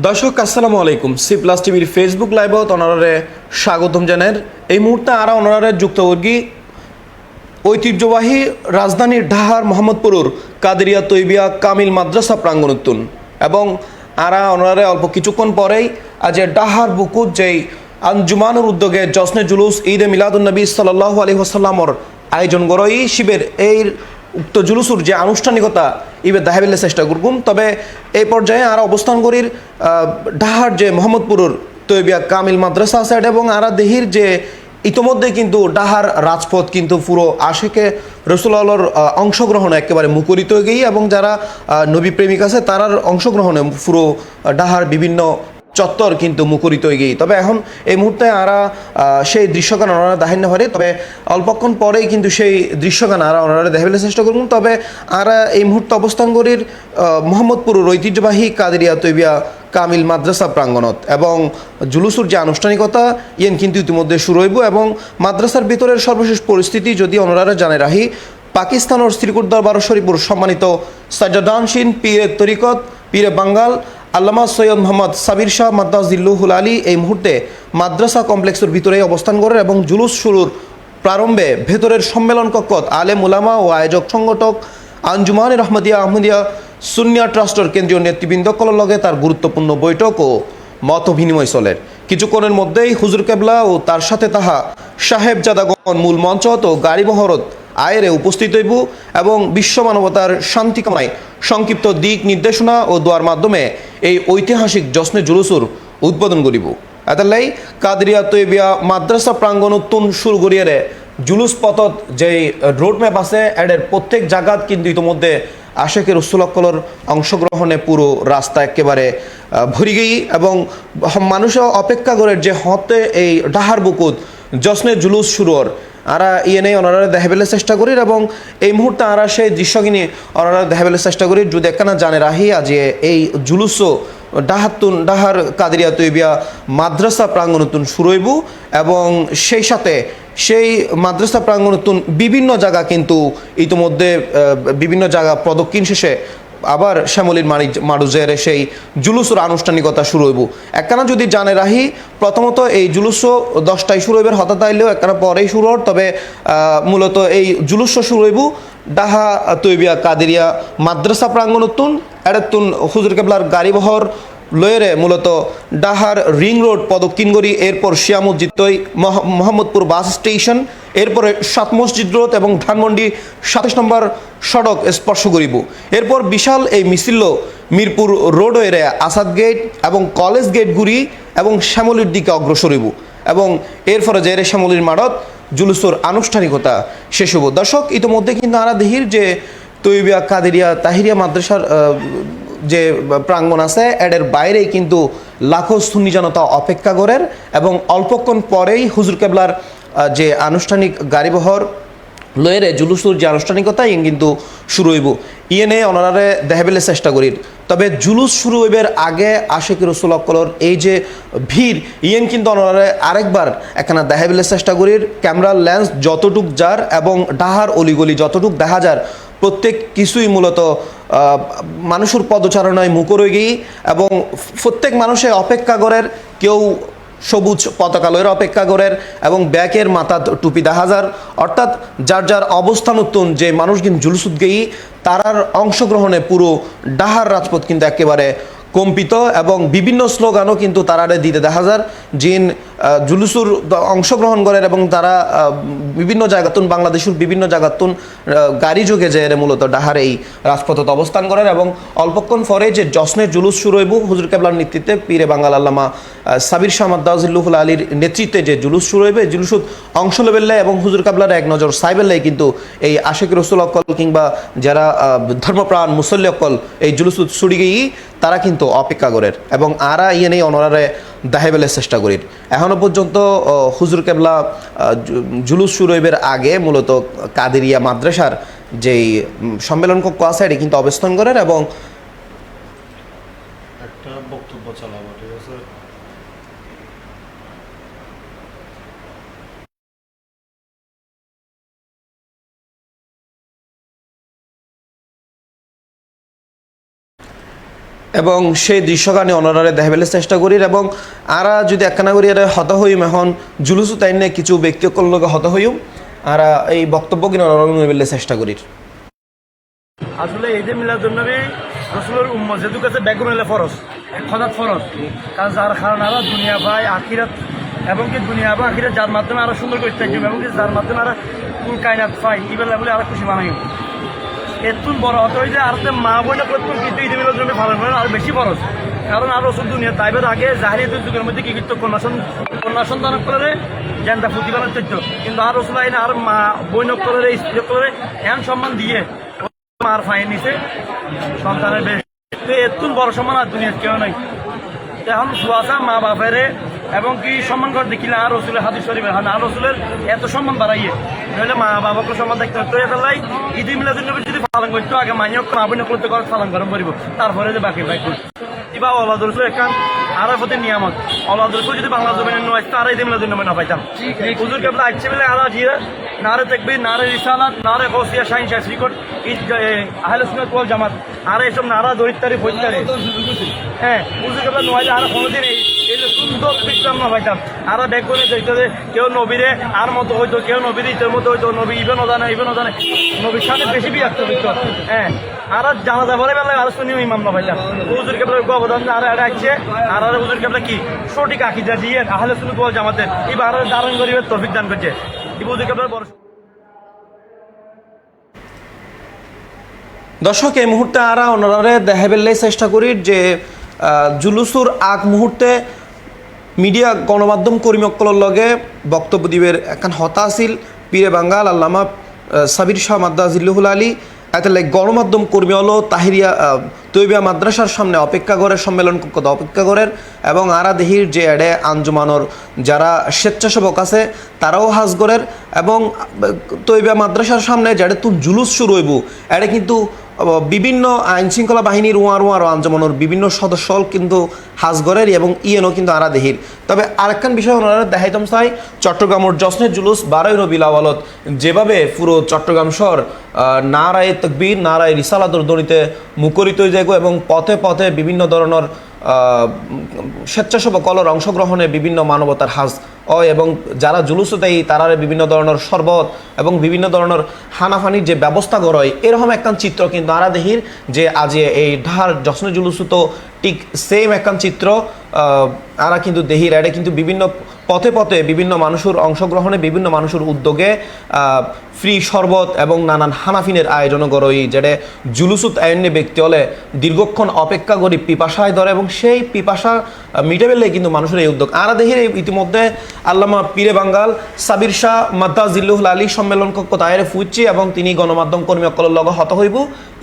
দর্শক আসসালামু আলাইকুম। সি প্লাস টিভির ফেসবুক লাইভত অনারে স্বাগতম জানার। এই মুহূর্তে আরা অনারে যুক্তবর্গী ঐতিহ্যবাহী রাজধানীর ঢাহার মোহাম্মদপুর কাদেরিয়া তৈবিয়া কামিল মাদ্রাসা প্রাঙ্গণোত্তুন এবং আরা অনারে অল্প কিছুক্ষণ পরেই আজ ঢাহার বুকুত যেই আঞ্জুমানের উদ্যোগে জশ্নে জুলুস ঈদে মিলাদুন্নবী সাল্লাল্লাহু আলাইহি ওয়াসাল্লামর আয়োজন গড়ই শিবের এই উক্ত জুলুসুর যে আনুষ্ঠানিকতা ইবে দেখাবেলে চেষ্টা করগুম। তবে এই পর্যায়ে আর অবস্থান করির ঢাহার যে মোহাম্মদপুরের তৈবিয়া কামিল মাদ্রাসা আছে এবং আরা দেহির যে ইতোমধ্যে কিন্তু ডাহার রাজপথ কিন্তু পুরো আশেকে রসুল্লাহর অংশগ্রহণে একেবারে মুখরিত হয়ে গিয়ে এবং যারা নবী প্রেমিক আছে তারার অংশগ্রহণে পুরো ডাহার বিভিন্ন চত্বর কিন্তু মুখরিত হয়ে গিয়ে। তবে এখন এই মুহূর্তে আরা সেই দৃশ্যগান ওনারা দেখাইতে পারে, তবে অল্পক্ষণ পরেই কিন্তু সেই দৃশ্যগান ওনারা দেখাবের চেষ্টা করুন। তবে আরা এই মুহূর্তে অবস্থান করির মোহাম্মদপুরের ঐতিহ্যবাহী কাদেরিয়া তৈবিয়া কামিল মাদ্রাসা প্রাঙ্গণত এবং জুলুসুর যে আনুষ্ঠানিকতা ইয়েন কিন্তু ইতিমধ্যে শুরু হইব এবং মাদ্রাসার ভিতরের সর্বশেষ পরিস্থিতি যদি ওনারা জানে রাহি, পাকিস্তানের শ্রীকুট দরবার শরীফপুর সম্মানিত সাজ্জাদানশীন পীরে তরিকত পীরে বাঙ্গাল আল্লামা সৈয়দ মোহাম্মদ সাবির শাহ মাদ্দাজিল্লুহুল আলী এই মুহূর্তে মাদ্রাসা কমপ্লেক্সের ভিতরে অবস্থান করেন এবং জুলুস শুরুর প্রারম্ভে ভেতরের সম্মেলন কক্ষত আলেম উলামা ও আয়োজক সংগঠক আঞ্জুমান রহমদিয়া আহমদিয়া সুন্নিয়া ট্রাস্টের কেন্দ্রীয় নেতৃবৃন্দকলের লগে তার গুরুত্বপূর্ণ বৈঠক ও মত বিনিময় চলের। কিছুক্ষণের মধ্যেই হুজুর কেবলা ও তার সাথে তাহা সাহেবজাদাগণ মূল মঞ্চত ও গাড়ি বহরত আয়েরে উপস্থিত হইব এবং বিশ্ব মানবতার শান্তি কামায় সংক্ষিপ্ত দিক নির্দেশনা ও দোয়ার মাধ্যমে এই ঐতিহাসিক জশ্নে জুলুসুর উদ্বোধন করিব। এতালাই কাদেরিয়া তৈবিয়া মাদ্রাসা প্রাঙ্গণ উত্তুন শুরু করিয়ে জুলুস পথত যেই রোডম্যাপ আছে এদের প্রত্যেক জায়গাত কিন্তু ইতিমধ্যে আশেকের রসুলকলর অংশগ্রহণে পুরো রাস্তা একেবারে ভরি গেই এবং মানুষও অপেক্ষা করে যে হতে এই ডাহার বুকুত জশ্নে জুলুস শুরুর আরা ইয়ে নেই ওনারা দেখাবেলে চেষ্টা করি এবং এই মুহূর্তে আরা সেই দৃশ্যকিনি ওনারা দেখাবেলে চেষ্টা করি যদি একখানা জানে রাহি আজ এই জুলুসও ডাহার কাদেরিয়া তৈবিয়া মাদ্রাসা প্রাঙ্গণতুন শুরু হইব এবং সেই সাথে সেই মাদ্রাসা প্রাঙ্গণতুন বিভিন্ন জায়গা কিন্তু ইতিমধ্যে বিভিন্ন জায়গা প্রদক্ষিণ শেষে আবার শ্যামলীর মারুজের সেই জুলুসের আনুষ্ঠানিকতা শুরু হইব। একখানা যদি জানে রাহি প্রথমত এই জুলুসও 10টায় শুরু হইবার হঠাৎ আইলেও একখানা পরেই শুরু হর, তবে মূলত এই জুলুসও শুরু হইব ডাহা তৈবিয়া কাদেরিয়া মাদ্রাসা প্রাঙ্গণতুন এড়তুন হুজুর কেবলার গাড়ি বহর লয়েরে মূলত ডাহার রিং রোড প্রদক্ষিণ করি, এরপর শিয়া মসজিদ মোহাম্মদপুর বাস স্টেশন, এরপরে সাত মসজিদ রোড এবং ধানমন্ডি 27 নম্বর সড়ক স্পর্শ করিব। এরপর বিশাল এই মিছিল মিরপুর রোড হয়ে আসাদ গেট এবং কলেজ গেট ঘুরি এবং শ্যামলীর দিকে অগ্রসর হইব এবং এরপরে যে শ্যামলীর মারত জুলুসের আনুষ্ঠানিকতা শেষ হব। দর্শক ইতিমধ্যে কিন্তু আরা দেহির যে তৈবিয়া কাদেরিয়া তাহিরিয়া মাদ্রাসার যে প্রাঙ্গণ আছে এর বাইরেই কিন্তু লাখো সুন্নি জনতা অপেক্ষা করেন এবং অল্পক্ষণ পরেই হুজুর কেবলার যে আনুষ্ঠানিক গাড়িবহর লয়েরে জুলুসুর যে আনুষ্ঠানিকতা ইয়ে কিন্তু শুরু হইব। ইয়েনে ওনারে দেখাবেলে চেষ্টা করি। তবে জুলুস শুরু হইবার আগে আশিক রসুল অকলর এই যে ভিড় ইয়েন কিন্তু ওনারে আরেকবার একখানা দেখাবেলে চেষ্টা করি। ক্যামেরার লেন্স যতটুক যার এবং ডাহার অলিগলি যতটুক দেখা যার প্রত্যেক কিছুই মূলত মানুষের পদচারণায় মুখর হয়ে গিয়ে এবং প্রত্যেক মানুষে অপেক্ষা করেন, কেউ সবুজ পতাকা লয়ের অপেক্ষা করেন এবং ব্যাকের মাথা টুপি দেখা যার, অর্থাৎ যার যার অবস্থান উত্তন যে মানুষ কিন্তু জুলুসুদ গেই তারার অংশগ্রহণে পুরো ডাহার রাজপথ কিন্তু একেবারে কম্পিত এবং বিভিন্ন স্লোগানও কিন্তু তারা দিতে দেখা যায় জিন জুলুসুর অংশগ্রহণ করেন এবং তারা বিভিন্ন জায়গাতুন বাংলাদেশের বিভিন্ন জায়গাতুন গাড়ি যোগে যে মূলত ডাহার এই রাজপথত অবস্থান করেন এবং অল্পক্ষণ পরে যে জশ্নের জুলুস শুরু হইব হুজুর কেবলার নেতৃত্বে পীরে বাঙ্গাল আল্লামা সাবির শাহ মাদ্দাজিল্লুহুল আলীর নেতৃত্বে যে জুলুস শুরু হইবে জুলুসুত অংশ লেবেল্লাই এবং হুজুর কেবলার এক নজর সাইবেল্লাই কিন্তু এই আশিক রসুল অকল কিংবা যারা ধর্মপ্রাণ মুসল্লি অকল এই জুলুসুত ছুড়ি গিয়ে তারা কিন্তু অপেক্ষা করেন এবং আরা ইয়ে নেই অনরারে দেখাইবেলের চেষ্টা করি। এখনো পর্যন্ত হুজুর কেবলা জুলুস শুরু হইবার আগে মূলত কাদেরিয়া মাদ্রাসার যেই সম্মেলন কক্ষ আছে এটি কিন্তু অবস্থান করেন এবং একটা বক্তব্য চালাবো, ঠিক আছে? এবং সেই দৃশ্যখানি অনরারে দেখাবেলে চেষ্টা করি এবং আরা যদি একখানা করি এটা হত হইম এখন জুলুসু তাই নিয়ে কিছু ব্যক্তিসকল লোক হত হইম আর এই বক্তব্য কিনা অনরারে নেবেলে চেষ্টা করি। আসলে এই যে মিলাদুন্নবী রসুলের উম্মত যেহেতু কাছে বেগুন হলে ফরজ খদাত ফরজ কারণ যার কারণ আরো দুনিয়া পায় আখিরাত এবং কি দুনিয়া বা আখিরাত যার মাধ্যমে আরো সুন্দর করতে থাকবে এবং কি যার মাধ্যমে আরো কুল কায়নাত পাই ইবেলা বলে আরো খুশি বানাই এতুন বড় হতে হয়েছে আর মা বোনের প্রত্যেক কিন্তু ঈদ মিলাদুন্নবী পালন করেন আর বেশি ফরজ কারণ আর রসুল দুনিয়া তাইবের আগে জাহিরিয়াতের যুগের মধ্যে কি কিন্তু কন্যা সন্তান করে জেনটা প্রতিপালন করতো কিন্তু আর রসুল আইনে আর মা বৈনক করে স্ত্রী করে এমন সম্মান দিয়ে মার ফাইন নিছে সন্তানের বেশ তো এত বড় সম্মান আর দুনিয়ার কেউ নাই এখন সুয়াশা মা বাপেরে এবং কি সম্মান করে দেখিলে আর রসুলের হাদিস শরীফের আর রসুলের এত সম্মান বাড়াইয়ে নইলে মা বাবাকে সম্মান দেখতে হতো এটাই ঈদ মিলাদুন্নবী যদি পালন করতো আগে মাইনক মা বোন করতে করে পালন করেন পড়ব তারপরে যে বাকি বাইক কিবা ওলাদ রসুল এখান আর প্রতি নিয়ামত ওলাদ রসুল যদি বাংলা জমিনে নয় তার ঈদ মিলাদুন্নবী না পাইতাম হুজুর কেবলা আইছে বলে আলা জিয়া নারে তাকবীর নারে রিসালাত নারে গৌসিয়া শাহিন শাহ শ্রীকোট আহলে সুন্নাত ওয়াল জামাত আর এইসব নারা দরিদ্রারি ফৈতারি হ্যাঁ হুজুর কেবলা নয় আর কোনোদিন এই সুন্দর বিক্রম না পাইতাম আর ব্যাগ করে দেখতে যে কেউ নবীরে আর মতো হইতো কেউ নবীর ইতের মতো হইতো নবী ইভেনও জানে নবীর সাথে বেশি বিয়াক্ত হইতো হ্যাঁ আর জানাজা বলে বেলা আর শুনিও ইমাম না পাইতাম হুজুর কেবলা অবদান আর এটা আসছে আর হুজুর কেবলা কি সঠিক আকিদা দিয়ে আহলে সুন্নাত ওয়াল জামাতের এবার দারুণ গরিবের তৌফিক দান করছে দর্শক এই মুহূর্তে আরা ওনারে দেখাবেলে চেষ্টা করি যে জুলুসুর আগ মুহূর্তে মিডিয়া গণমাধ্যম কর্মীসকলের লগে বক্তব্য দিবের এখন হতা আছিল পীরে বাঙ্গাল আল্লামা সাবির শাহ মাদ্দা জিল্লুহুল আলী এত গণমাধ্যম কর্মী হলো তাহিরিয়া তৈবিয়া মাদ্রাসার সামনে অপেক্ষা করে সম্মেলন অপেক্ষা করেন এবং আরা দেহির যে এডে আঞ্জুমানোর যারা স্বেচ্ছাসেবক আছে তারাও হাজ করেন এবং তৈবিয়া মাদ্রাসার সামনে যেটা তুন জুলুস শুরু হইব এটা কিন্তু বিভিন্ন আইন শৃঙ্খলা বাহিনীর ওয়ার আঞ্জমানোর বিভিন্ন সদস্য কিন্তু হাজগরের এবং ইয়েনও কিন্তু আরা দেহির তবে আরেকখান বিষয় ওনারা দেখাইতাম চাই চট্টগ্রামের জশ্নের জুলুস 12 রবিউল আওয়ালত যেভাবে পুরো চট্টগ্রাম শহর নারায়ে তাকবীর নারায়ে রিসালাতের ধ্বনিতে মুখরিত হয়ে যায় এবং পথে পথে বিভিন্ন ধরনের স্বেচ্ছাসেবক কলর অংশগ্রহণে বিভিন্ন মানবতার হাজ হয় এবং যারা জুলুস দেয় তারা বিভিন্ন ধরনের শরবত এবং বিভিন্ন ধরনের হানাফানির যে ব্যবস্থা করা হয় এরকম একখান চিত্র কিন্তু আরা দেহির যে আজ এই ঢার জশ্নে জুলুস তো ঠিক সেম একখান চিত্র আরা কিন্তু দেহির এটা কিন্তু বিভিন্ন পথে পথে বিভিন্ন মানুষের অংশগ্রহণে বিভিন্ন মানুষের উদ্যোগে ফ্রি শরবত এবং নানান হানাফিনের আয়োজন করই যেটা জুলুসুত আইনে ব্যক্তি হলে দীর্ঘক্ষণ অপেক্ষা করি পিপাসায় ধরে এবং সেই পিপাসা মিটে ফেললে কিন্তু মানুষের এই উদ্যোগ আরা দেহির ইতিমধ্যে আল্লামা পীরে বাঙ্গাল সাবির শাহ মাদ্দা জিল্লুহুল আলী সম্মেলন কক্ষ দায়েরে ফুইছি এবং তিনি গণমাধ্যম কর্মীসকলের লগে হত হইব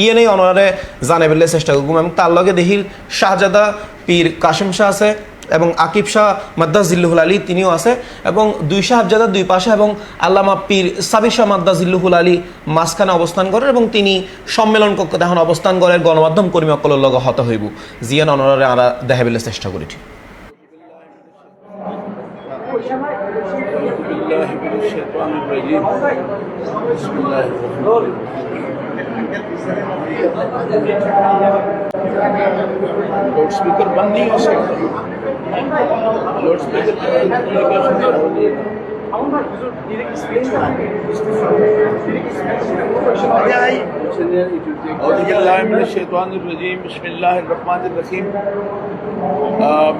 ইয়ে নেই অনারে জানে ফেললে চেষ্টা করব এবং তার লগে দেহির শাহজাদা পীর কাশেম শাহ আছে এবং আকিব শাহ মাদ্দা জিল্লুহুল আলী তিনিও আছে এবং দুই সাহেবজাদা দুই পাশে এবং আল্লামা পীর সাবির শাহ মাদ্দা জিল্লুহুল আলী মাঝখানে অবস্থান করেন এবং তিনি সম্মেলন কক্ষ এখন অবস্থান করেন গণমাধ্যম কর্মীসকলের লগে হত হইব জিয়ান অনারে আমরা দেখাবেলে চেষ্টা করি लाउड स्पीकर बंद नहीं हो सकता लाउड स्पीकर बिस्मिल्लाहिर्रहमानिर्रहीम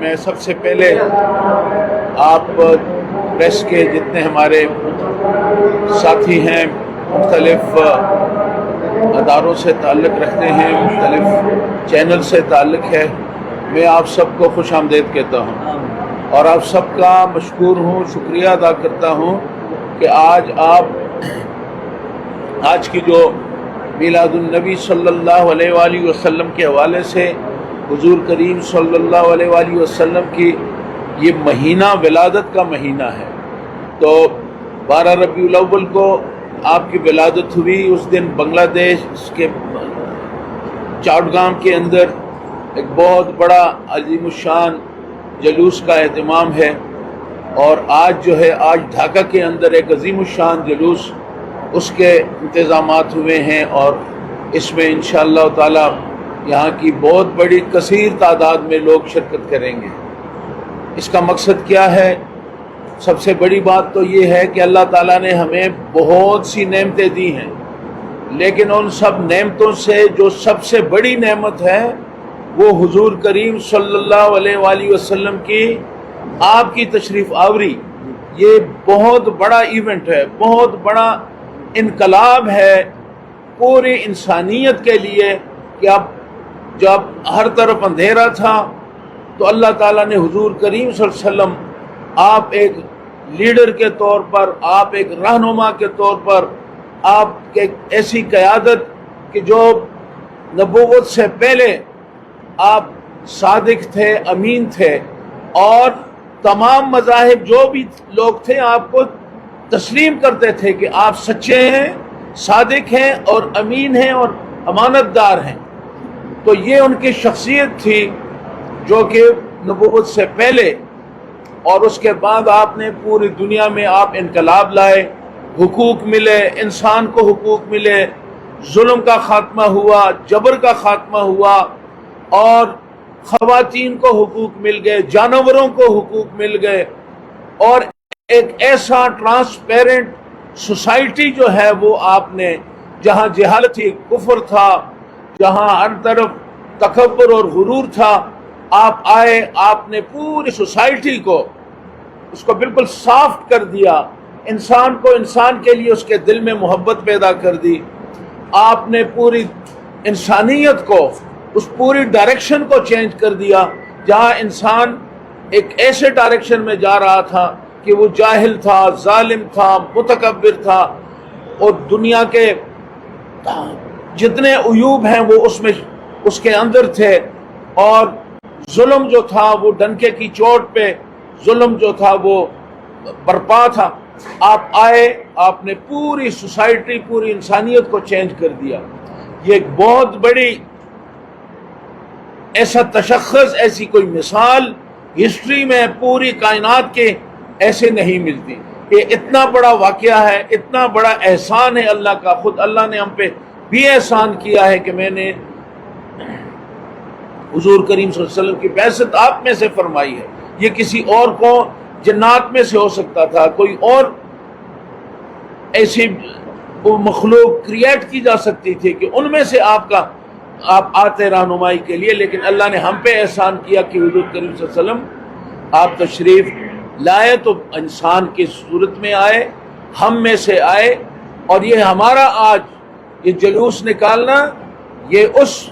मैं सबसे पहले आप प्रेस के जितने हमारे साथी हैं मुख्तलिफ अदारों से ताल्लुक़ रखते हैं मुख्तलिफ चैनल से ताल्लुक़ है मैं आप सबको खुश आमदीद कहता हूँ और आप सबका मशकूर हूँ शुक्रिया अदा करता हूँ कि आज की जो मीलादुन्नबी सल्लल्लाहु अलैहि वसल्लम के हवाले से हुजूर करीम सल्लल्लाहु अलैहि वसल्लम की ये महीना विलादत का महीना है तो 12 रबीउल अव्वल को आपकी विलादत हुई उस दिन बांग्लादेश के चौड़गाम के अंदर एक बहुत बड़ा अजीमुशान जलूस का एहतमाम है और आज जो है आज ढाका के अंदर एक अजीमुशान जलूस उसके इंतज़ामात हुए हैं और इसमें इंशाअल्लाह ताला यहाँ की बहुत बड़ी कसीर तादाद में लोग शिरकत करेंगे। इसका मकसद क्या है? सबसे बड़ी बात तो ये है कि अल्लाह ताला ने हमें बहुत सी नेमतें दी हैं, लेकिन उन सब नेमतों से जो सबसे बड़ी नेमत है वो हुजूर करीम सल्लल्लाहु अलैहि वसल्लम की आपकी तशरीफ़ आवरी। ये बहुत बड़ा इवेंट है, बहुत बड़ा इनकलाब है पूरी इंसानियत के लिए कि अब जब हर तरफ अंधेरा था तो अल्लाह ताला ने हुजूर करीम सल्लल्लाहु अलैहि वसल्लम, आप एक लीडर के तौर पर, आप एक रहनुमा के तौर पर, आप एक ऐसी क़यादत कि जो नबूवत से पहले आप सादिक थे, अमीन थे, और तमाम मज़ाहिब जो भी लोग थे आपको तस्लीम करते थे कि आप सच्चे हैं, सादिक हैं और अमीन हैं और अमानतदार हैं। तो ये उनकी शख्सियत थी जो कि नबूवत से पहले और उसके बाद आपने पूरी दुनिया में आप इनकलाब लाए, हुकूक मिले, इंसान को हुकूक मिले, जुल्म का खात्मा हुआ, जबर का खात्मा हुआ, और ख़वातीन को हुकूक मिल गए, जानवरों को हुकूक मिल गए, और एक ऐसा ट्रांसपेरेंट सोसाइटी जो है वो आपने, जहाँ जहालत थी, कुफ्र था, जहाँ हर तरफ तकब्बुर और गुरूर था, आप आए, आपने पूरी सोसाइटी को उसको बिल्कुल साफ्ट कर दिया, इंसान को इंसान के लिए उसके दिल में मोहब्बत पैदा कर दी। आपने पूरी इंसानियत को, उस पूरी डायरेक्शन को चेंज कर दिया, जहाँ इंसान एक ऐसे डायरेक्शन में जा रहा था कि वो जाहिल था, जालिम था, मुतकब्बिर था, और दुनिया के जितने उयूब हैं वो उसमें उसके अंदर थे, और जुल्म जो था वो डंके की चोट पे जुल्म जो था वो बर्पा था। आप आए, आपने पूरी सोसाइटी, पूरी इंसानियत को चेंज कर दिया। ये एक बहुत बड़ी ऐसा तशख़्ख़ुस, ऐसी कोई मिसाल हिस्ट्री में पूरी कायनात के ऐसे नहीं मिलती। ये इतना बड़ा वाक़या है, इतना बड़ा एहसान है अल्लाह का। खुद अल्लाह ने हम पे भी एहसान किया है कि मैंने हुजूर करीम सल्लल्लाहु अलैहि वसल्लम की बैसत आप में से फरमाई है। ये किसी और को जन्नात में से हो सकता था, कोई और ऐसी मखलूक क्रिएट की जा सकती थी कि उनमें से आप आते रहनुमाई के लिए, लेकिन अल्लाह ने हम पे एहसान किया कि हुजूर करीम सल्लल्लाहु अलैहि वसल्लम आप तशरीफ़ लाए तो इंसान की सूरत में आए, हम में से आए, और ये हमारा आज ये जुलूस निकालना, ये उस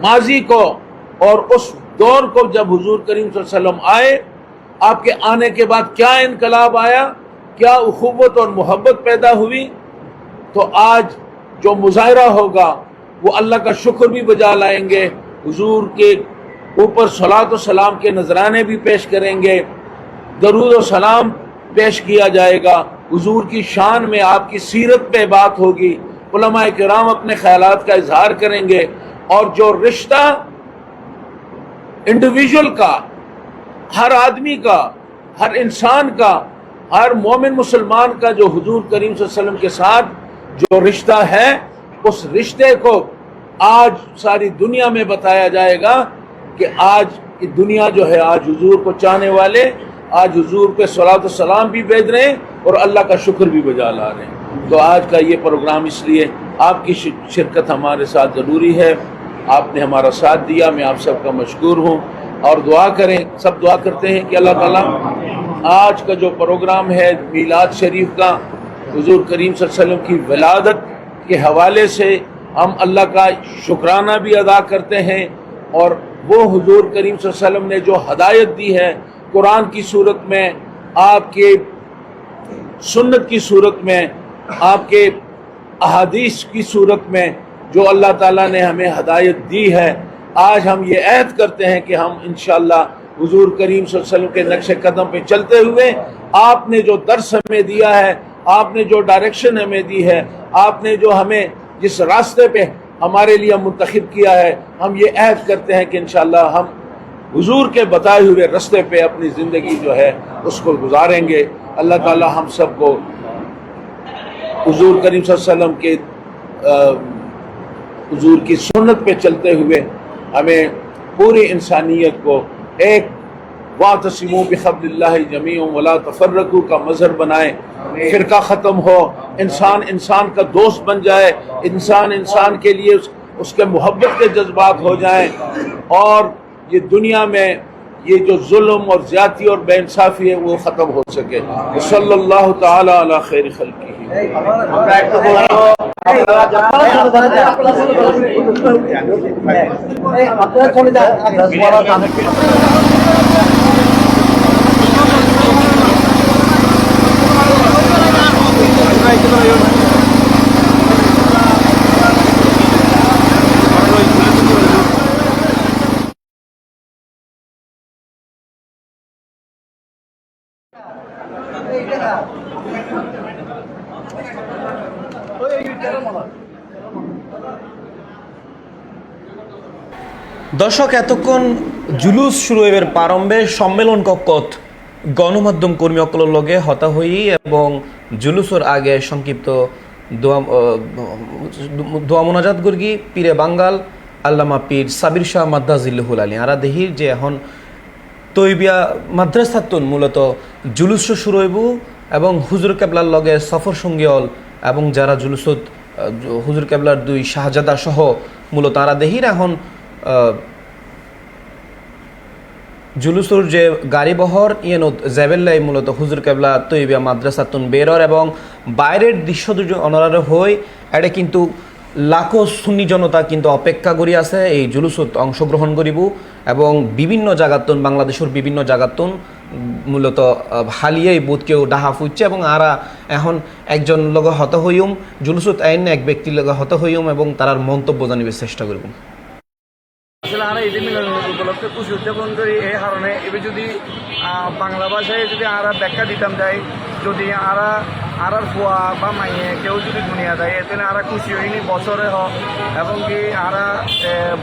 माजी को और उस दौर को जब हुजूर करीम सल्लल्लाहु अलैहि वसल्लम आए, आपके आने के बाद क्या इनकलाब आया, क्या उखुव्वत और मोहब्बत पैदा हुई। तो आज जो मुजाहिरा होगा वो अल्लाह का शुक्र भी बजा लाएंगे, हुजूर के ऊपर सलात व सलाम के नजराने भी पेश करेंगे, दरूद व सलाम पेश किया जाएगा, हुजूर की शान में आपकी सीरत पे बात होगी, उलमाए किराम अपने ख्यालात का इजहार करेंगे, और जो रिश्ता इंडिविजुअल का, हर आदमी का, हर इंसान का, हर मोमिन मुसलमान का जो हुजूर करीम सल्लल्लाहु अलैहि वसल्लम के साथ जो रिश्ता है, उस रिश्ते को आज सारी दुनिया में बताया जाएगा कि आज की दुनिया जो है, आज हुजूर को चाहने वाले आज हुजूर पे सलात व सलाम भी भेज रहे हैं और अल्लाह का शुक्र भी बजा ला रहे हैं। तो आज का ये प्रोग्राम इसलिए आपकी शिरकत हमारे साथ ज़रूरी है, आपने हमारा साथ दिया, मैं आप सबका मशकूर हूँ। और दुआ करें, सब दुआ करते हैं कि अल्लाह ताला आज का जो प्रोग्राम है मीलाद शरीफ का, हुजूर करीम सल्लल्लाहु अलैहि वसल्लम की विलादत के हवाले से हम अल्लाह का शुक्राना भी अदा करते हैं, और वो हुजूर करीम सल्लल्लाहु अलैहि वसल्लम ने जो हदायत दी है कुरान की सूरत में, आपके सुन्नत की सूरत में, आपके अहादीस की सूरत में, जो अल्लाह ताला ने हमें हदायत दी है, आज हम ये अहद करते हैं कि हम इंशाअल्लाह हुजूर करीम सल्लल्लाहु अलैहि वसल्लम के नक्शे कदम पे चलते हुए, आपने जो दर्स हमें दिया है, आपने जो डायरेक्शन हमें दी है, आपने जो हमें जिस रास्ते पे हमारे लिए मुंतखब किया है, हम ये अहद करते हैं कि इंशाअल्लाह हम हुजूर के बताए हुए रास्ते पे अपनी ज़िंदगी जो है उसको गुजारेंगे। अल्लाह ताला हम सबको हुजूर करीम सल्लल्लाहु अलैहि वसल्लम के हुजूर की सुन्नत पे चलते हुए हमें पूरी इंसानियत को एक वातसिमू बिहब्लिल्लाहि जमीअन वला तफर्रकू का मजहर बनाए, फिरका ख़त्म हो, इंसान इंसान का दोस्त बन जाए, इंसान इंसान के लिए उसके मोहब्बत के जज्बात हो जाएं और ये दुनिया में ये जो जुल्म और ज्यादती और बेइंसाफी है वो ख़त्म हो सके। सल्लल्लाहु ताला अला खैर खल्क़िही। দর্শক, এতক্ষণ জুলুস শুরু এবার প্রারম্ভে সম্মেলন কক্ষত গণমাধ্যম কর্মী অকলের লগে হতা হই এবং জুলুসের আগে সংক্ষিপ্ত দোয়া মোনাজাত গর্গি পীরে বাঙ্গাল আল্লামা পীর সাবির শাহ মাদ্দাজিল্লুহুল আলী আরা দেহির যে এখন তৈবিয়া মাদ্রাসাতুন মূলত জুলুস শুরু হইব এবং হুজুর কেবলার লগে সফর সঙ্গী হল এবং যারা জুলুসত হুজুর কেবলার দুই শাহজাদা সহ মূলত আরা দেহির এখন জুলুসুর যে গাড়ি বহর ইয়েনত জেবেল্লাই মূলত হুজুর কেবলা তৈবিয়া মাদ্রাসাতুন বেরর এবং বাইরের দৃশ্য অনারে হই এটা কিন্তু লাখো সুন্নি জনতা কিন্তু অপেক্ষা করি আছে এই জুলুসত অংশগ্রহণ করিব এবং বিভিন্ন জায়গাতুন বাংলাদেশের বিভিন্ন জায়গাতুন মূলত হালিয়াই বোধকেও ডাহা ফুটছে এবং আরা এখন একজন লগে হত হইম জুলুসত আইন এক ব্যক্তির লগে হত হইম এবং তার মন্তব্য জানিবার চেষ্টা করব। আসলে আমরা ঈদ মিলাদ উপলক্ষে খুশি উদযাপন করি এই কারণে এবার যদি বাংলা ভাষায় যদি আমরা ব্যাখ্যা দিতাম যাই যদি আরার ফুয়া বা মাইয়ে কেউ যদি দুনিয়া দেয় তাহলে আমরা খুশি হইনি বছরে হোক এবং কি আমরা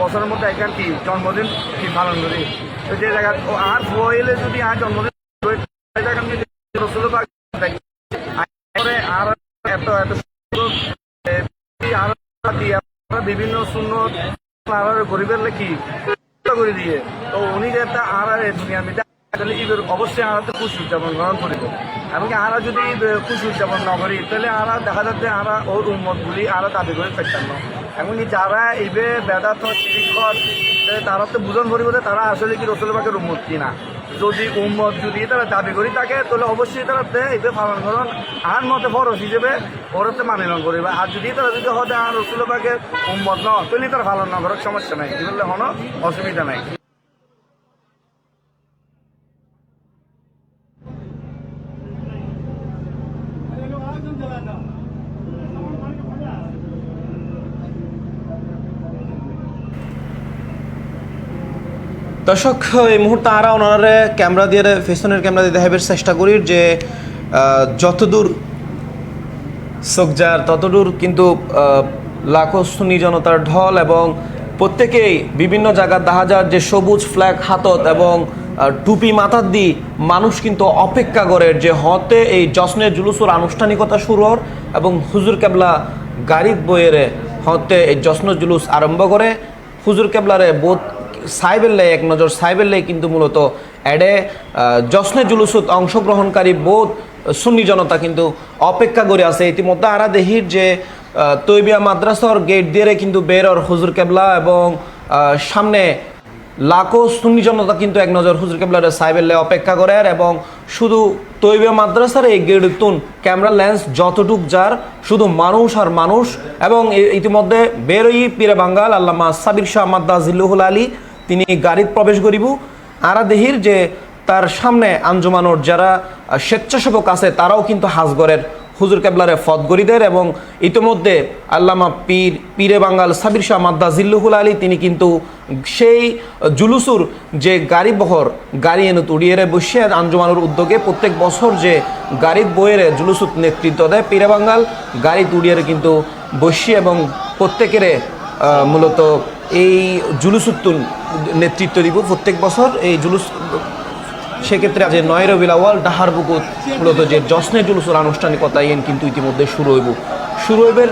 বছরের মধ্যে এখান কি জন্মদিন কি পালন করি তো যে জায়গা আর ফুয়া হইলে যদি আর জন্মদিন আর এত এত বিভিন্ন শূন্য গরিবের লেখি করে দিয়ে তো উনি যে একটা আর দুনিয়ার মধ্যে ঈদের অবশ্যই আমরা তো খুশি উদযাপন গ্রহণ করিব এমনকি আমরা যদি খুশি উদযাপন না করি তাহলে আমরা দেখা যাচ্ছে আমরা ওর উম্মতগুলি আমরা দাবি করে ফেলতাম না এমনকি যারা এইবে বেদাত শিরিকর তারা তো বুঝন করিব যে তারা আসলে কি রসুল পাকের উম্মত কিনা যদি উম্মত যদি তারা দাবি করি থাকে তাহলে অবশ্যই তারা এইবে পালন করন আর মতে ফরজ হিসেবে ওরতে মানিলন করিবা আর যদি তারা যদি হতে আর রসুল পাকের উম্মত ন তাহলে তারা পালন না করার সমস্যা নাই এগুলো কোনো অসুবিধা নাই। দর্শক, এই মুহূর্তে আরা ওনারে ক্যামেরা দিয়ে ফেসনের ক্যামেরা দিয়ে দেখাবার চেষ্টা করি যে যতদূর চোখ যার ততদূর কিন্তু লাখো সুন্নি জনতার ঢল এবং প্রত্যেকেই বিভিন্ন জায়গার দেখা যার যে সবুজ ফ্ল্যাগ হাতত এবং টুপি মাথার দি মানুষ কিন্তু অপেক্ষা করে যে হতে এই জশ্নের জুলুসের আনুষ্ঠানিকতা শুরু হর এবং হুজুর কেবলা গাড়িত বইয়েরে হতে এই জশ্ন জুলুস আরম্ভ করে হুজুর কেবলারে বোধ সাইবেল্লাই এক নজর সাইবেল্লাই কিন্তু মূলত এডে জশ্নে জুলুসত অংশগ্রহণকারী বোধ সুন্নি জনতা কিন্তু অপেক্ষা করে আছে ইতিমধ্যে আরা দেহির যে তৈবিয়া মাদ্রাসার গেট দিয়ে কিন্তু বেরর হুজুর কেবলা এবং সামনে লাখো সুন্নি জনতা কিন্তু এক নজর হুজুর কেবলার সাইবেল্লাই অপেক্ষা করে এবং শুধু তৈবিয়া মাদ্রাসার এই গেটতুন ক্যামেরা লেন্স যতটুক যার শুধু মানুষ আর মানুষ এবং ইতিমধ্যে বেরোই পীরে বাঙ্গাল আল্লামা সাবির শাহ মাদ্দাজিল্লুহুল আলী তিনি গাড়িত প্রবেশ করিব আরা দেহির যে তার সামনে আঞ্জুমানোর যারা স্বেচ্ছাসেবক আছে তারাও কিন্তু হাজগরের হুজুর কেবলারে ফতগরিদের এবং ইতিমধ্যে আল্লামা পীরে বাঙ্গাল সাবির শাহ মাদ্দাজিল্লুহুল আলী তিনি কিন্তু সেই জুলুসুর যে গাড়ি বহর গাড়ি এনে উড়িয়ে বসে আঞ্জুমানোর উদ্যোগে প্রত্যেক বছর যে গাড়িত বইয়ের জুলুসুর নেতৃত্ব দেয় পীরে বাঙ্গাল গাড়ি উড়িয়ে কিন্তু বসি এবং প্রত্যেকের মূলত এই জুলুসুত্তুন নেতৃত্ব দিব প্রত্যেক বছর এই জুলুস সেক্ষেত্রে যে 9 রবিউল আউয়াল ডাহার বুকুত মূলত যে জশ্নে জুলুসের আনুষ্ঠানিকতা কিন্তু ইতিমধ্যে শুরু হইবের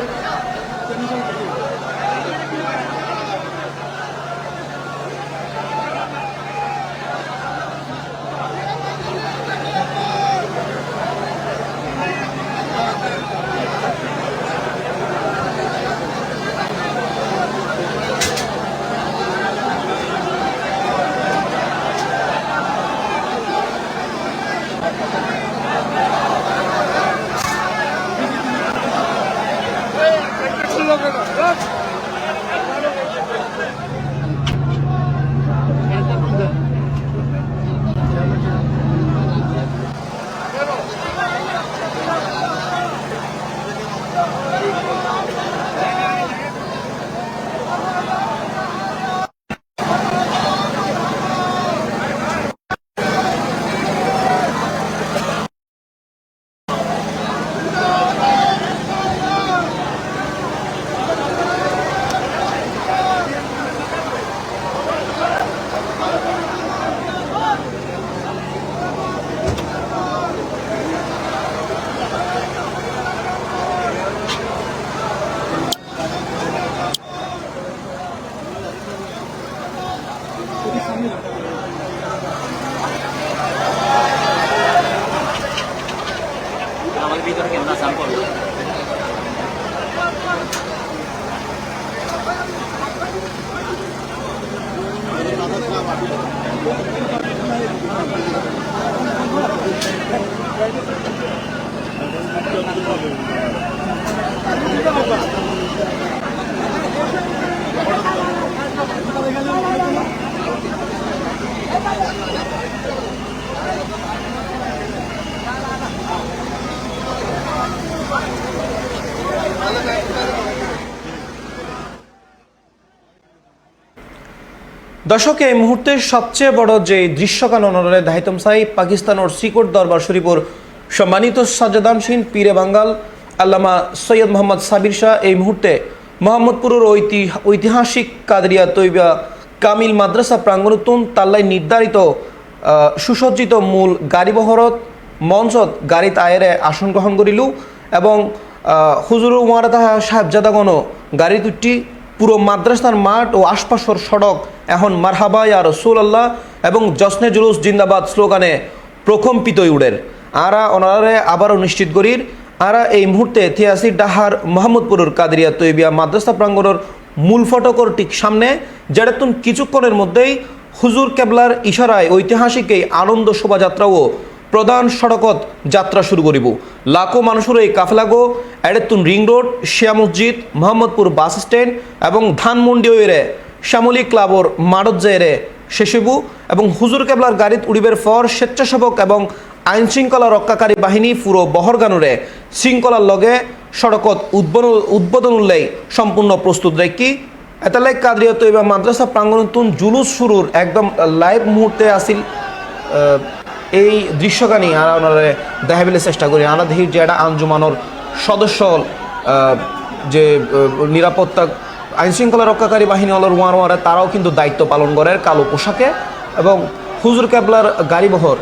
দর্শক এই মুহূর্তে সবচেয়ে বড় যে দৃশ্যকান অনরে দাহিতম সাই পাকিস্তান ওর শ্রীকোট দরবার শরীফর সম্মানিত সাজ্জাদানশীন পীরে বাঙ্গাল আল্লামা সৈয়দ মোহাম্মদ সাবির শাহ এই মুহূর্তে মোহাম্মদপুরের ঐতিহাসিক কাদরিয়া তৈবা কামিল মাদ্রাসা প্রাঙ্গণতুন তাল্লাই নির্ধারিত সুসজ্জিত মূল গাড়ি বহরত মঞ্চত গাড়িত আয়েরে আসন গ্রহণ করিল এবং হুজুর উমারাতা সাহেবজাদাগণ গাড়ি দুটি পুরো মাদ্রাসার মাঠ ও আশপাশর সড়ক এখন মারহাবা ইয়া রাসূলুল্লাহ এবং জশ্নে জুলুস জিন্দাবাদ স্লোগানে প্রকম্পিত উড়ের আরা ওনারে আবারও নিশ্চিত করির আরা এই মুহূর্তে তিয়াসি ডাহার মোহাম্মদপুরের কাদরিয়া তৈবিয়া মাদ্রাসা প্রাঙ্গণের মূল ফটকর ঠিক সামনে যেটাতুন কিছুক্ষণের মধ্যেই হুজুর কেবলার ইশারায় ঐতিহাসিক এই আনন্দ শোভাযাত্রাও প্রধান সড়কত যাত্রা শুরু করিব লাখো মানুষের এই কাফলাগো এডেতুন রিং রোড শিয়া মসজিদ মোহাম্মদপুর বাস স্ট্যান্ড এবং ধানমন্ডি ওয়েরে শ্যামলী ক্লাবর মাডত জেরে শেষেবু এবং হুজুর কেবলার গাড়িত উড়িবের পর স্বেচ্ছাসেবক এবং আইন শৃঙ্খলা রক্ষাকারী বাহিনী পুরো বহরগানুরে শৃঙ্খলার লগে সড়কত উদ্বোধন উল্লেখ সম্পূর্ণ প্রস্তুত রেখি এতালাই কাদরিয়া তৈবা মাদ্রাসা প্রাঙ্গণতুন জুলুস শুরুর একদম লাইভ মুহূর্তে আসিল এই দৃশ্যকানি আরা ওনারে দেখাবিলে চেষ্টা করি আনা দেহির যে একটা আঞ্জুমানোর সদস্য যে নিরাপত্তা আইন শৃঙ্খলা রক্ষাকারী বাহিনী হল ওয়ারে তারাও কিন্তু দায়িত্ব পালন করে কালো পোশাকে এবং হুজুর কেবলার গাড়ি বহর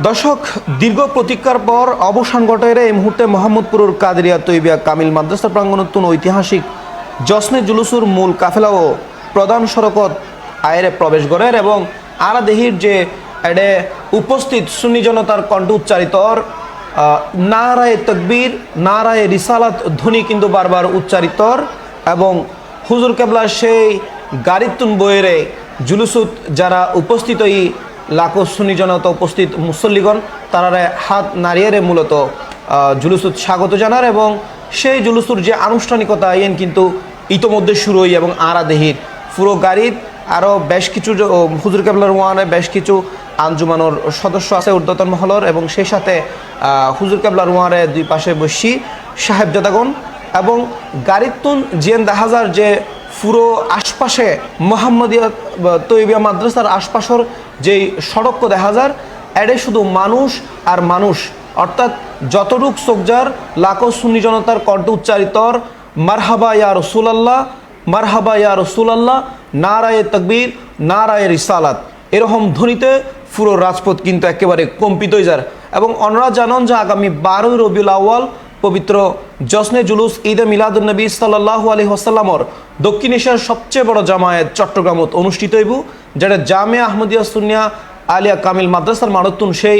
দর্শক দীর্ঘ প্রতীক্ষার পর অবসান ঘটায় এই মুহূর্তে মোহাম্মদপুরের কাদরিয়া তৈবিয়া কামিল মাদ্রাসা প্রাঙ্গণতুন ঐতিহাসিক জশ্নে জুলুসুর মূল কাফেলা ও প্রধান সড়কত আয়েরে প্রবেশ করেন এবং আরা দেহির যে এডে উপস্থিত সুন্নি জনতার কণ্ঠ উচ্চারিতর নারায়ে তকবীর নারায়ে রিসালাত ধ্বনি কিন্তু বারবার উচ্চারিতর এবং হুজুর কেবলা সেই গাড়িতুন বইয়েরে জুলুসুত যারা উপস্থিত এই লাখো সুন্নি জনতা উপস্থিত মুসল্লিগণ তারারে হাত নাড়িয়ে মূলত জুলুসুত স্বাগত জানার এবং সেই জুলুসুর যে আনুষ্ঠানিকতা এন কিন্তু ইতোমধ্যে শুরু হই এবং আরা দেহির পুরো গাড়ির আরও বেশ কিছু হুজুর কেবলার ওয়ানে বেশ কিছু আঞ্জুমানোর সদস্য আছে ঊর্ধ্বতন মহলর এবং সেই সাথে হুজুর কেবলার ওয়ানে দুই পাশে বসি সাহেবজাদাগণ এবং গাড়ির তুন জিয়ান দেহাজার যে পুরো আশপাশে মোহাম্মদিয়া তৈবিয়া মাদ্রাসার আশপাশর যেই সড়ক দেখা যার এডে শুধু মানুষ আর মানুষ অর্থাৎ যতটুক সোকজার লাখো সুন্নি জনতার কণ্ঠ উচ্চারিতর মারহাবা ইয়া রাসূলুল্লাহ মারহাবা ইয়া রাসূলুল্লাহ নারায়ে তাকবীর নারায়ে রিসালাত এরকম ধ্বনিতে পুরো রাজপথ কিন্তু একেবারে কম্পিত হয়ে যায় এবং অনরা জানান যে আগামী 12 রবিউল আউয়াল পবিত্র জশ্নে জুলুস ঈদে মিলাদুন্নবী সাল্লাল্লাহু আলাইহি ওয়াসাল্লামর দক্ষিণ এশিয়ার সবচেয়ে বড় জামায়াত চট্টগ্রামত অনুষ্ঠিত হইব যেটা জামিয়া আহমদিয়া সুন্নিয়া আলিয়া কামিল মাদ্রাসার মারতুন সেই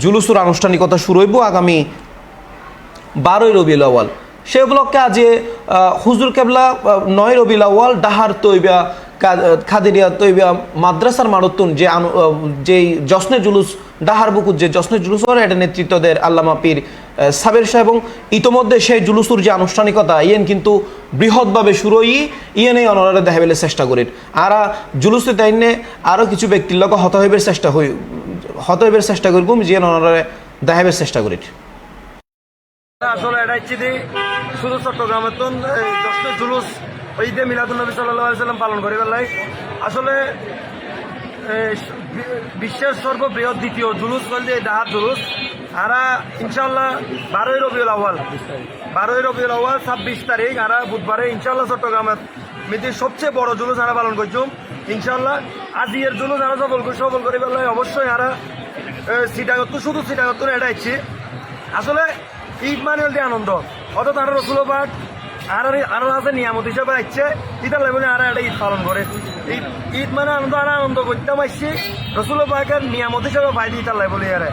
জুলুসুর আনুষ্ঠানিকতা শুরু হইব আগামী 12 রবিউল আউয়াল সেই উপলক্ষে আজ হুজুর কেবলা 9 রবিউল আউয়াল ডাহার তৈবা খাদিরিয়া তৈবা মাদ্রাসার মারতুন যেই জশ্নে জুলুস ডাহার বুকুর যে জশ্নে জুলুসর এটা নেতৃত্ব দেয় আল্লামা পীর সাবের শাহ এবং ইতোমধ্যে সেই জুলুসুর যে আনুষ্ঠানিকতা ইয়েন কিন্তু বৃহৎভাবে শুরু ইয়েনেই অনরারে দেখাবেলে চেষ্টা করি আর জুলুসে তাইনে আরও কিছু ব্যক্তির লগে হত হইবের চেষ্টা করব যে অনরারে দেখাবের চেষ্টা করি আসলে এটা হচ্ছে শুধু চট্টগ্রামের তো জশ্নে জুলুস ঈদে মিলাদুন্নবী সাল্লাল্লাহু আলাইহি ওয়াসাল্লাম পালন করে বেলায় আসলে বিশ্বের সর্ববৃহৎ দ্বিতীয় জুলুস বলতে ডাহার জুলুস আরা ইনশাল্লাহ 12ই রবিউল আউয়াল 26 তারিখ আরা বুধবারে ইনশাল্লাহ চট্টগ্রামের মিতির সবচেয়ে বড় জুলুস আরা পালন করছুম ইনশাল্লাহ আজি এর জুলুস আরা সফল করে পেলে অবশ্যই আরা শুধু সিটাগত্তর এটা ইচ্ছি আসলে ঈদ মানে হল আনন্দ অত তারা রসুলবাদ আর আছে নিয়ামত হিসাবে আসছে ঈদের লেভেলে আর একটা ঈদ পালন করে ঈদ মানে আনন্দ করতে আসছি রসুলবাগের নিয়ামত হিসাবে বাইরে ঈদের লেভেলে আর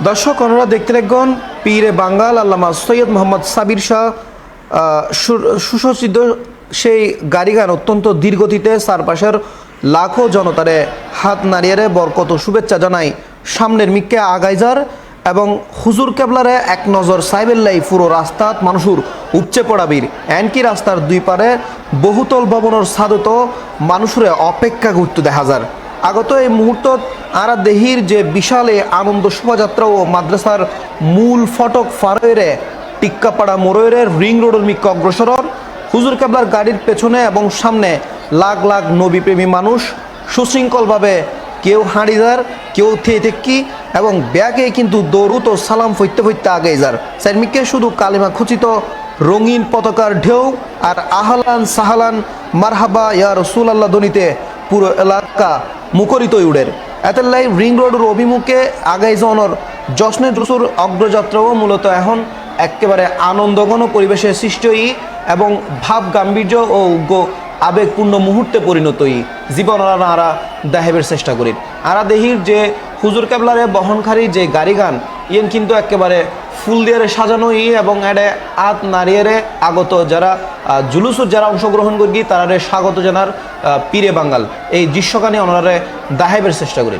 দর্শক আপনারা দেখতে দেখবেন পীরে বাঙ্গাল আল্লামা সৈয়দ মোহাম্মদ সাবির শাহ সুসজ্জিত সেই গাড়িগান অত্যন্ত ধীরগতিতে চারপাশের লাখো জনতারে হাত নাড়িয়ে বরকত শুভেচ্ছা জানাই সামনের মিককে আগাইজার এবং হুজুর কেবলারে এক নজর সাইবেল্লাই পুরো রাস্তাত মানুষের উপচে পড়াবির এনকি রাস্তার দুই পারে বহুতল ভবনের সাদত মানুষের অপেক্ষা করতে দেখা যায় আগত এই মুহূর্তত আরা দেহির যে বিশাল এই আনন্দ শোভাযাত্রা ও মাদ্রাসার মূল ফটক ফারয়েরে টিক্কাপাড়া মোড়ের রিং রোডের মিক্ক অগ্রসরর হুজুর কেবলার গাড়ির পেছনে এবং সামনে লাখ লাখ নবীপ্রেমী মানুষ সুশৃঙ্খলভাবে কেউ হাঁড়িদার কেউ থেকি এবং ব্যাগে কিন্তু দৌড়ুত সালাম ফইতে ফইতে আগে যার সাইমিককে শুধু কালিমা খচিত রঙিন পতাকার ঢেউ আর আহলান সাহালান মারহাবা ইয়া রাসূলুল্লাহ ধ্বনিতে পুরো এলাকা মুখরিত উড়ের এতেলাই রিং রোডের অভিমুখে আগাই যাওয়ার জশ্নে জুসুর অগ্রযাত্রাও মূলত এখন একেবারে আনন্দঘন পরিবেশের সৃষ্টি এবং ভাব গাম্ভীর্য ও উগ্র আবেগপূর্ণ মুহূর্তে পরিণতই জীবন আরা দেখাবের চেষ্টা করি আরা দেহির যে হুজুর কেবলারে বহনকারী যে গাড়িগান ইয়েন কিন্তু একেবারে ফুল দিয়ে সাজানোই এবং এডে আত নারিয়ে আগত যারা জুলুসুর যারা অংশগ্রহণ করি তারা স্বাগত জানার পীরে বাঙ্গাল এই দৃশ্যখানি ওনারা দেখাবের চেষ্টা করি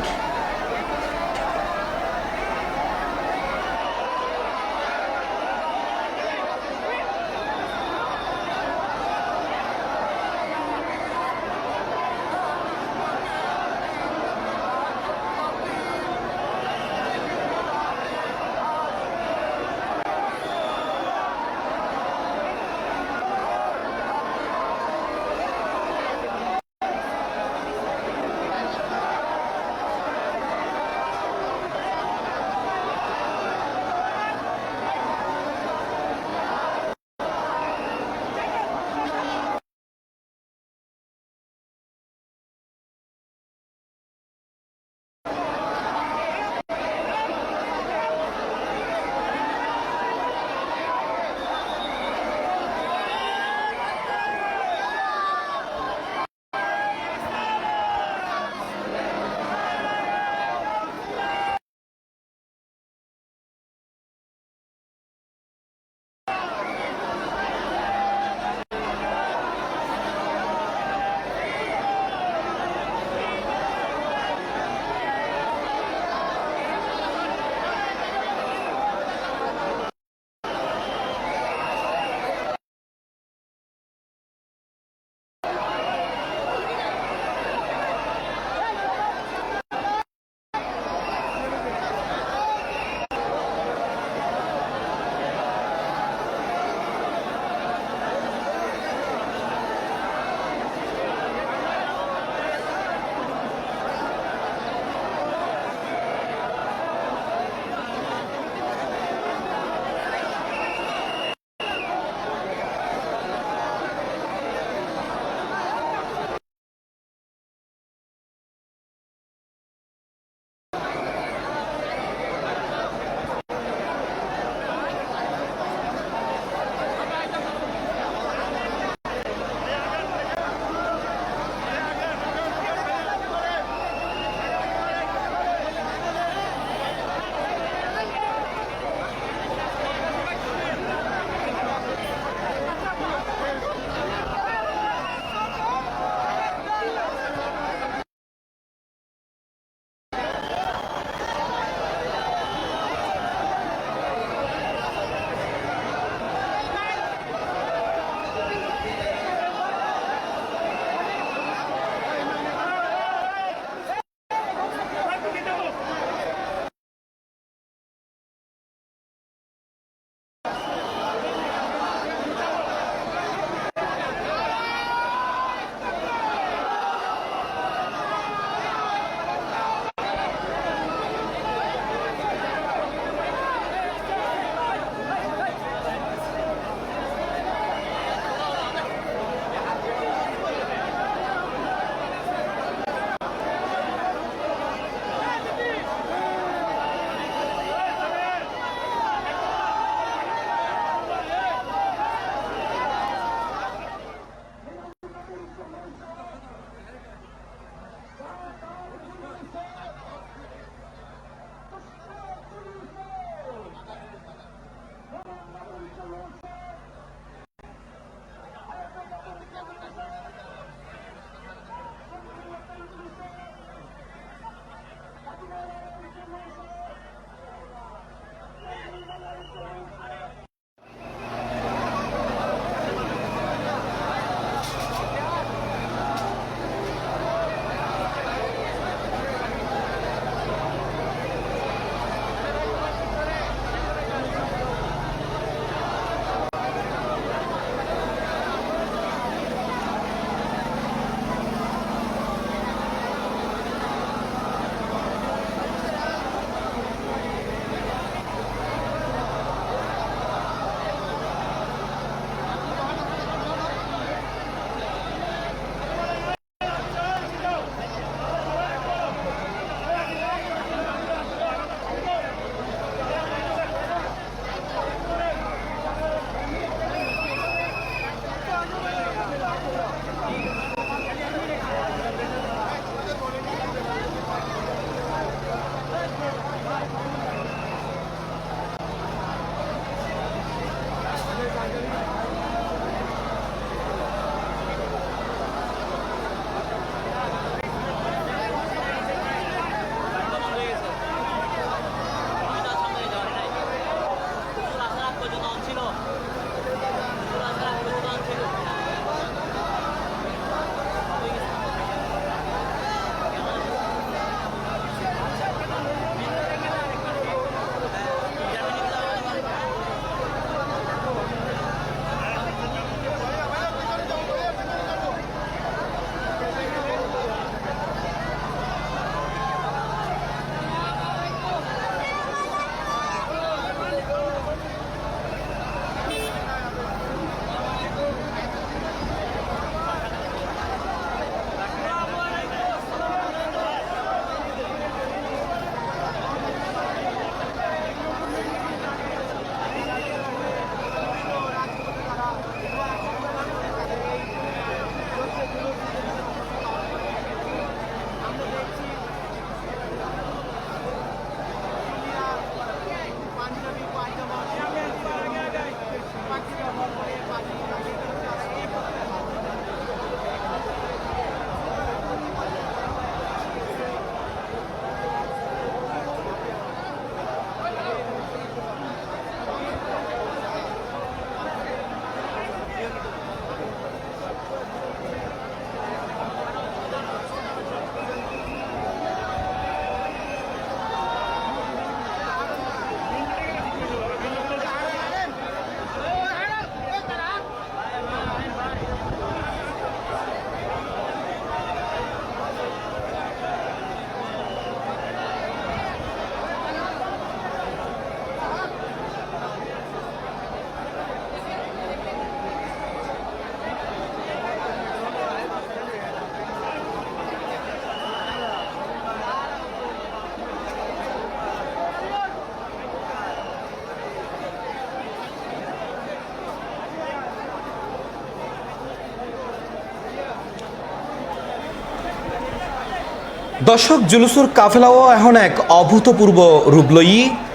দর্শক জুলুসুর কাফেলাও এখন এক অভূতপূর্ব রূপ লই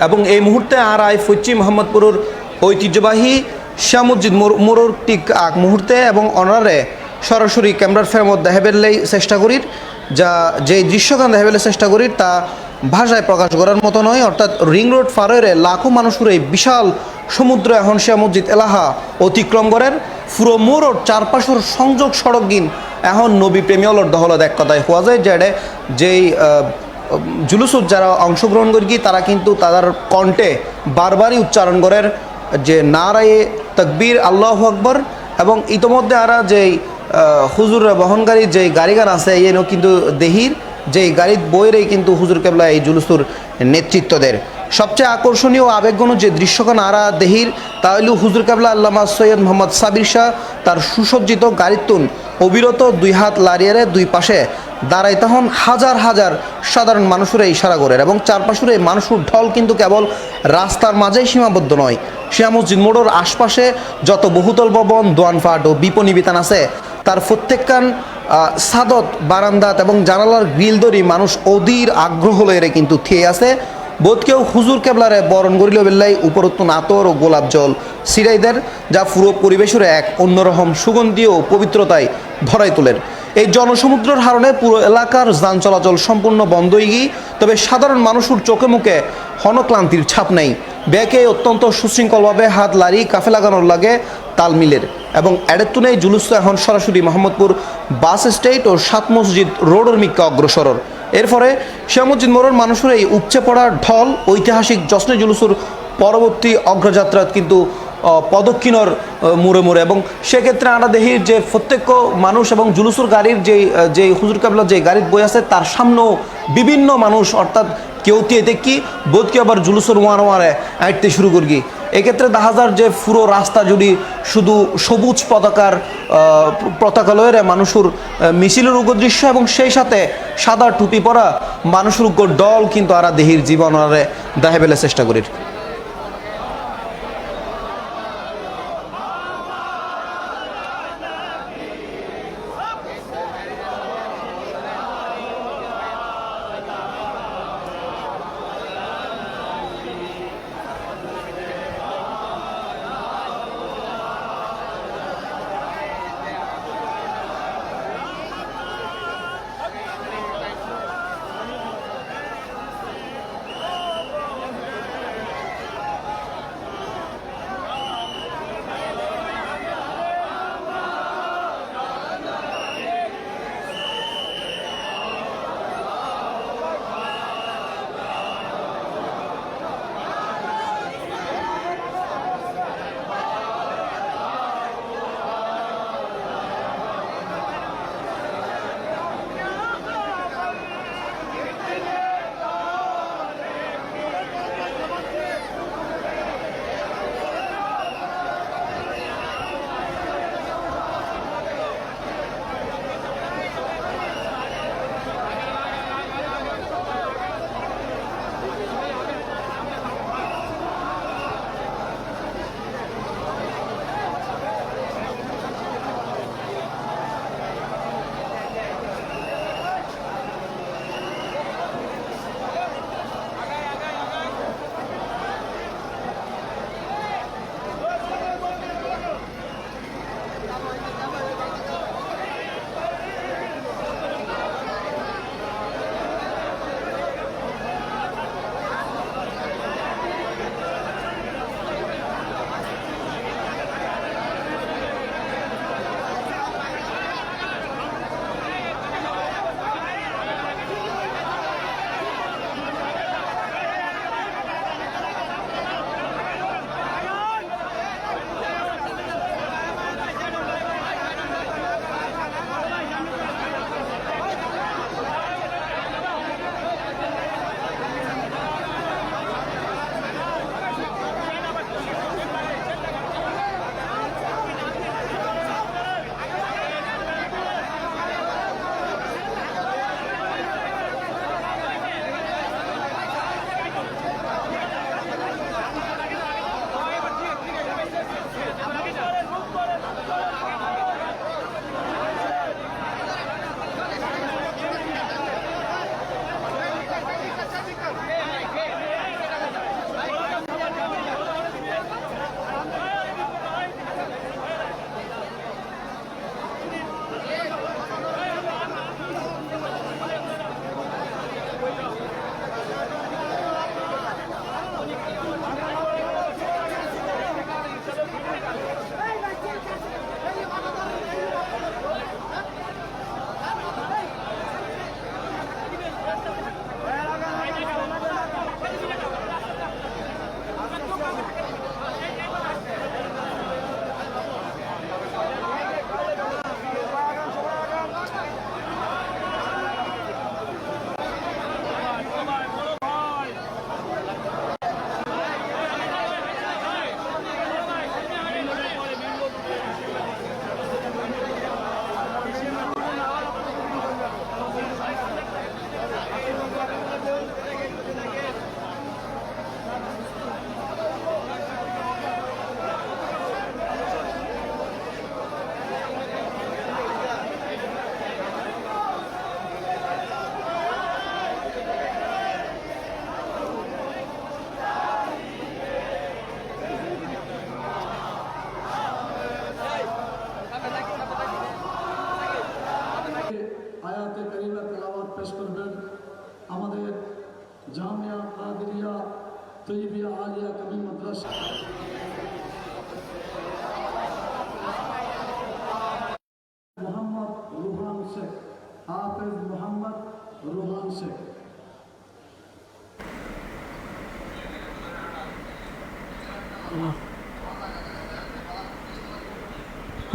এবং এই মুহূর্তে আর আই ফচ্চি মোহাম্মদপুরের ঐতিহ্যবাহী শাহ মসজিদ মোড়র ঠিক আগ মুহূর্তে এবং অনারে সরাসরি ক্যামেরার ফ্রেমত দেখাবেলাই চেষ্টা করি যা যে দৃশ্যগান দেখাবেলে চেষ্টা করি তা ভাষায় প্রকাশ করার মতো নয়। অর্থাৎ রিং রোড ফাররে লাখো মানুষের এই বিশাল সমুদ্র এখন শাহ মসজিদ এলাহা অতিক্রম করেন পুরো মোড়র চারপাশের সংযোগ সড়ক গিন এখন নবী প্রেমিয়লর দহলত এক কথায় হওয়া যায় যেই জুলুসত যারা অংশগ্রহণ করি তারা কিন্তু তাদের কণ্ঠে বারবারই উচ্চারণ করেন যে নারায়ে তকবীর আল্লাহু আকবর এবং ইতোমধ্যে আরা যেই হুজুর বহনকারী যে গাড়িগান আছে এনও কিন্তু দেহির যেই গাড়ির বইয়েরই কিন্তু হুজুর কেবলা এই জুলুসুর নেতৃত্বদের সবচেয়ে আকর্ষণীয় আবেগঘন যে দৃশ্যখান আরা দেহির তা হইল হুজুর কেবলা আল্লামা সৈয়দ মোহাম্মদ সাবির শাহ তার সুসজ্জিত গাড়ির তুন অবিরত দুই হাত লারিয়ারে দুই পাশে দাঁড়াই তখন হাজার হাজার সাধারণ মানুষের ইশারা করেন এবং চারপাশের এই মানুষের ঢল কিন্তু কেবল রাস্তার মাঝেই সীমাবদ্ধ নয়। শাহ মসজিদ মোড়র আশপাশে যত বহুতল ভবন দোয়ানফাট ও বিপণী বিতান আছে তার প্রত্যেকখান সাদত বারান্দাত এবং জানালার গ্রিল দরি মানুষ অধীর আগ্রহ লয়েরে কিন্তু থিয়ে আছে। বোধ কেউ হুজুর কেবলারে বরণ করিল বেল্লাই উপরোত্তন আতর ও গোলাপ জল সিরাইদের যা পুরো পরিবেশের এক অন্যরকম সুগন্ধি ও পবিত্রতায় ধরাই তোলেন। এই জনসমুদ্রের হারণে পুরো এলাকার যান চলাচল সম্পূর্ণ বন্ধ হয়ে গিয়ে তবে সাধারণ মানুষের চোখে মুখে হনক্লান্তির ছাপ নেই। ব্যাকে অত্যন্ত সুশৃঙ্খলভাবে হাত লাড়ি কাফে লাগানোর লাগে তাল মিলের এবং এডেতুনে জুলুস এখন সরাসরি মোহাম্মদপুর বাস স্টেট ও সাত মসজিদ রোডের মিক্কা অগ্রসরর। এরপরে শাহ মসজিদ মোড়ের মানুষের এই উপচে পড়া ঢল ঐতিহাসিক জশ্নে জুলুসের পরবর্তী অগ্রযাত্রা কিন্তু পদক্ষিণর মুড়ে মুড়ে এবং সেক্ষেত্রে আমরা দেখি যে প্রত্যেক মানুষ এবং জুলুসুর গাড়ির যে হুজুর কাবলা যে গাড়ির বই আছে তার সামনেও বিভিন্ন মানুষ অর্থাৎ কেউ দেখি বোধ কেউ আবার জুলুসের ওয়ারে আঁটতে শুরু করি। এক্ষেত্রে দেখা যায় যে পুরো রাস্তা জুড়ি শুধু সবুজ পতাকা লয়ের মানুষের মিছিলের উগ্র দৃশ্য এবং সেই সাথে সাদা টুপি পরা মানুষের উগ্র দল কিন্তু আরা দেহির জীবন দেখা পেলে চেষ্টা করি।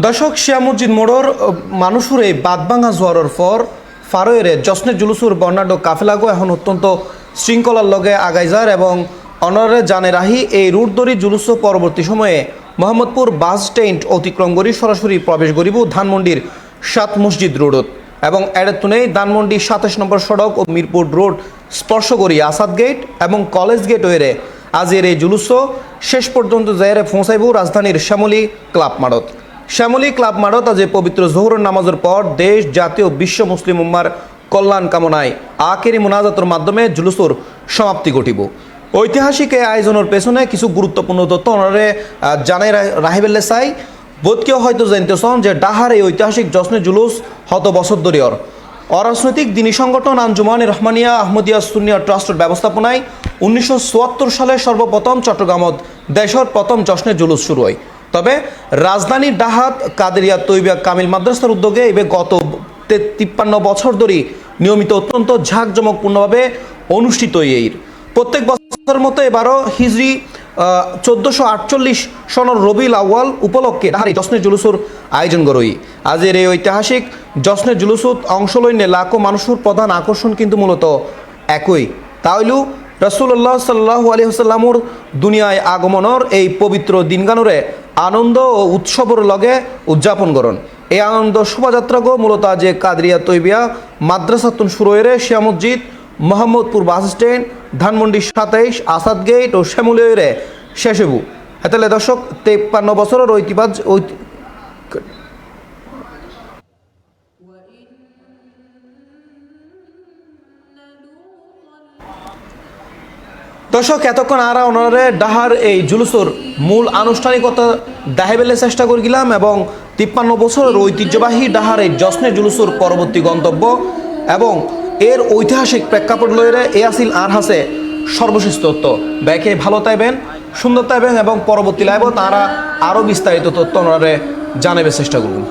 দর্শক শিয়া মসজিদ মোড়র মানুষের এই বাদভাঙা জোয়ারের পর ফারোয়ের জশ্নে জুলুসুর বর্ণাঢ্য কাফেলাগো এখন অত্যন্ত শৃঙ্খলার লগে আগাই যার এবং অনরে জানে রাহি এই রুট দরি জুলুস পরবর্তী সময়ে মোহাম্মদপুর বাস স্ট্যান্ড অতিক্রম করি সরাসরি প্রবেশ করিব ধানমন্ডির 7 মসজিদ রোডত এবং এড়েতুনেই ধানমন্ডি 27 নম্বর সড়ক ও মিরপুর রোড স্পর্শ করি আসাদ গেট এবং কলেজ গেট হয়ে আজের এই জুলুস শেষ পর্যন্ত জায়গায় পৌঁছাইব রাজধানীর শ্যামলী ক্লাব মাঠত। শ্যামলী ক্লাব মাঠত আজ পবিত্র জোহরের নামাজের পর দেশ জাতীয় বিশ্ব মুসলিম উম্মার কল্যাণ কামনায় আখেরি মোনাজাতের মাধ্যমে জুলুসের সমাপ্তি ঘটিব। ঐতিহাসিক এই আয়োজনের পেছনে কিছু গুরুত্বপূর্ণ তথ্য ওনারে জানাই রাহিবেল্লে চাই বোধকেও হয়তো জানতেছেন যে ডাহার এই ঐতিহাসিক জশ্নে জুলুস শত বছর ধরের অরাজনৈতিক দিনী সংগঠন আঞ্জুমান রহমানিয়া আহমদিয়া সুন্নিয়া ট্রাস্টের ব্যবস্থাপনায় 1974 সালে সর্বপ্রথম চট্টগ্রামত দেশের প্রথম জশ্নে জুলুস শুরু হয়। তবে রাজধানীর ডাহাত কাদেরিয়া তৈবিয়া কামিল মাদ্রাসার উদ্যোগে এবার গত 53 বছর ধরে নিয়মিত অত্যন্ত ঝাঁকজমকপূর্ণভাবে অনুষ্ঠিত এই প্রত্যেক বছরের মতো এবারও হিজরি 1448 সনের রবিউল আউয়াল উপলক্ষে ডাহার জশ্নে জুলুসের আয়োজন করই। আজের এই ঐতিহাসিক জশ্নে জুলুসত অংশ লইনে লাখো মানুষের প্রধান আকর্ষণ কিন্তু মূলত একই, তা হইল রাসূলুল্লাহ সাল্লাল্লাহু আলাইহি ওয়াসাল্লামর দুনিয়ায় আগমনের এই পবিত্র দিনগানুরে আনন্দ ও উৎসবের লগে উদযাপন করন। এই আনন্দ শোভাযাত্রাগো মূলত আজ কাদরিয়া তৈবিয়া মাদ্রাসাতুন শুরু হয়ে শিয়া মসজিদ Mohammadpur bus stand Dhanmondi 27 Asad gate ও শ্যামলী হয়ে শেষ হবু। তাহলে দর্শক 53 বছরের দর্শক এতক্ষণ আরা ওনারে ডাহার এই জুলুসের মূল আনুষ্ঠানিকতা দেখাইবেলে চেষ্টা করিলাম এবং 53 বছরের ঐতিহ্যবাহী ডাহার এই জশ্নে জুলুসের পরবর্তী গন্তব্য এবং এর ঐতিহাসিক প্রেক্ষাপট লইরে এ আসিল আর হাসে সর্বশেষ তথ্য ব্যাকে ভালো তাইবেন সুন্দর তাইবেন এবং পরবর্তী লাইভ তারা আরও বিস্তারিত তথ্য ওনারে জানাবে চেষ্টা করুন।